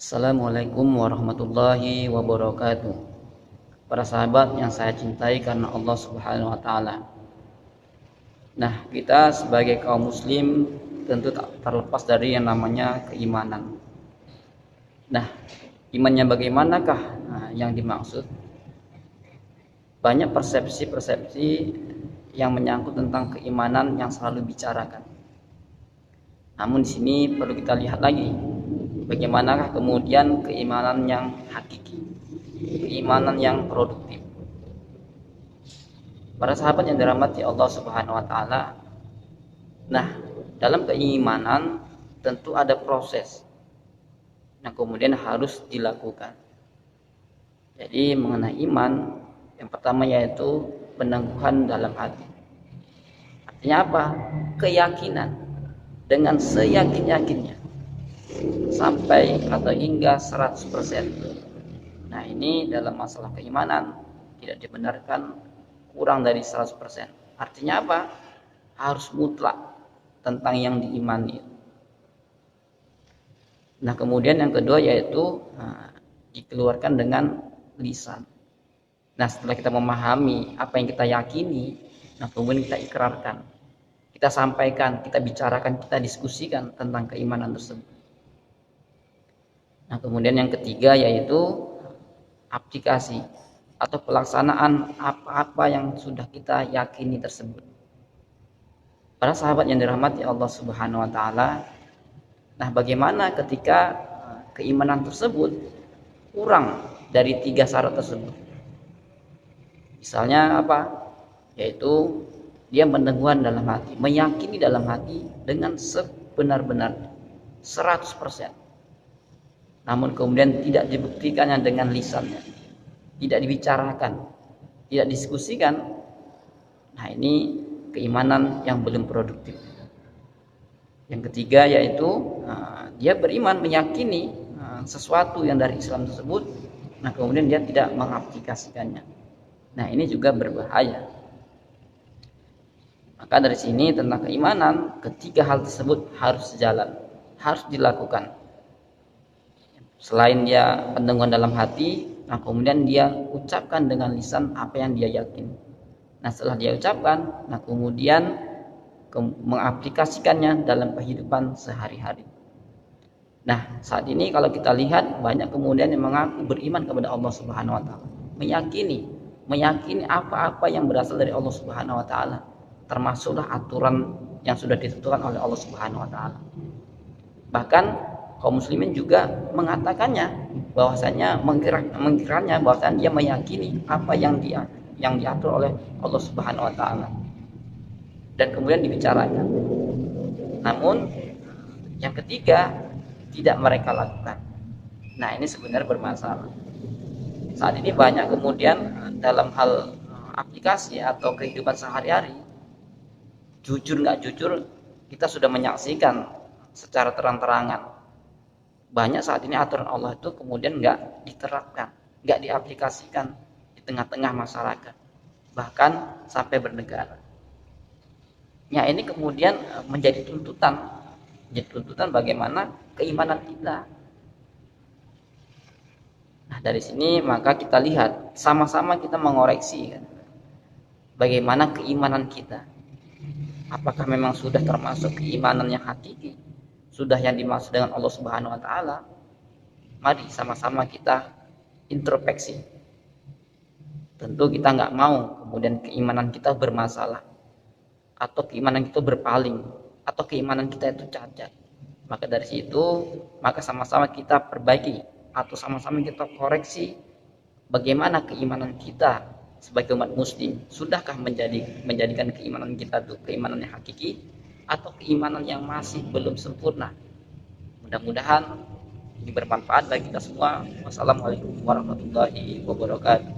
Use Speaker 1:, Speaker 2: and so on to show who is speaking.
Speaker 1: Assalamualaikum warahmatullahi wabarakatuh. Para sahabat yang saya cintai karena Allah Subhanahu wa taala. Nah, kita sebagai kaum muslim tentu tak terlepas dari yang namanya keimanan. Nah, imannya bagaimanakah? Yang dimaksud banyak persepsi-persepsi yang menyangkut tentang keimanan yang selalu bicarakan. Namun di sini perlu kita lihat lagi bagaimanakah kemudian keimanan yang hakiki, keimanan yang produktif. Para sahabat yang dirahmati Allah Subhanahu wa taala. Nah, dalam keimanan tentu ada proses yang kemudian harus dilakukan. Jadi mengenai iman, yang pertama yaitu peneguhan dalam hati. Artinya apa? Keyakinan dengan seyakin-yakinnya sampai atau hingga 100%. Nah, ini dalam masalah keimanan tidak dibenarkan kurang dari 100%. Artinya apa? Harus mutlak tentang yang diimani. Nah, kemudian yang kedua yaitu dikeluarkan dengan lisan. Nah, setelah kita memahami apa yang kita yakini, nah kemudian kita ikrarkan, kita sampaikan, kita bicarakan, kita diskusikan tentang keimanan tersebut. Nah, kemudian yang ketiga yaitu aplikasi atau pelaksanaan apa-apa yang sudah kita yakini tersebut. Para sahabat yang dirahmati Allah Subhanahu wa taala, nah bagaimana ketika keimanan tersebut kurang dari 3 syarat tersebut? Misalnya apa? Yaitu dia meneguhan dalam hati, meyakini dalam hati dengan sebenar-benarnya 100%. Namun kemudian tidak dibuktikannya dengan lisannya, tidak dibicarakan, tidak diskusikan. Nah, ini keimanan yang belum produktif. Yang ketiga yaitu dia beriman, meyakini sesuatu yang dari Islam tersebut, nah kemudian dia tidak mengaplikasikannya. Nah, ini juga berbahaya. Maka dari sini tentang keimanan, ketiga hal tersebut harus sejalan, harus dilakukan. Selain dia peneguhan dalam hati, nah kemudian dia ucapkan dengan lisan apa yang dia yakin. Nah, setelah dia ucapkan, nah kemudian mengaplikasikannya dalam kehidupan sehari-hari. Nah, saat ini kalau kita lihat banyak kemudian yang mengaku beriman kepada Allah Subhanahu wa taala, meyakini apa-apa yang berasal dari Allah Subhanahu wa taala, termasuklah aturan yang sudah ditentukan oleh Allah Subhanahu wa taala. Bahkan kaum muslimin juga mengatakannya, bahwasanya mengkiranya bahwasanya dia meyakini apa yang diatur oleh Allah Subhanahu wa taala dan kemudian dibicarakan. Namun yang ketiga tidak mereka lakukan. Nah, ini sebenarnya bermasalah. Saat ini banyak kemudian dalam hal aplikasi atau kehidupan sehari-hari, jujur nggak jujur, kita sudah menyaksikan secara terang-terangan. Banyak saat ini aturan Allah itu kemudian nggak diterapkan, nggak diaplikasikan di tengah-tengah masyarakat, bahkan sampai bernegara. Ya, ini kemudian menjadi tuntutan bagaimana keimanan kita. Nah, dari sini maka kita lihat sama-sama kita mengoreksi kan, bagaimana keimanan kita. Apakah memang sudah termasuk keimanan yang hakiki? Sudah yang dimaksud dengan Allah Subhanahu wa taala? Mari sama-sama kita introspeksi. Tentu kita nggak mau kemudian keimanan kita bermasalah, atau keimanan kita berpaling, atau keimanan kita itu cacat. Maka dari situ, maka sama-sama kita perbaiki atau sama-sama kita koreksi bagaimana keimanan kita sebagai umat muslim. Sudahkah menjadikan keimanan kita itu keimanan yang hakiki atau keimanan yang masih belum sempurna? Mudah-mudahan ini bermanfaat bagi kita semua. Wassalamualaikum warahmatullahi wabarakatuh.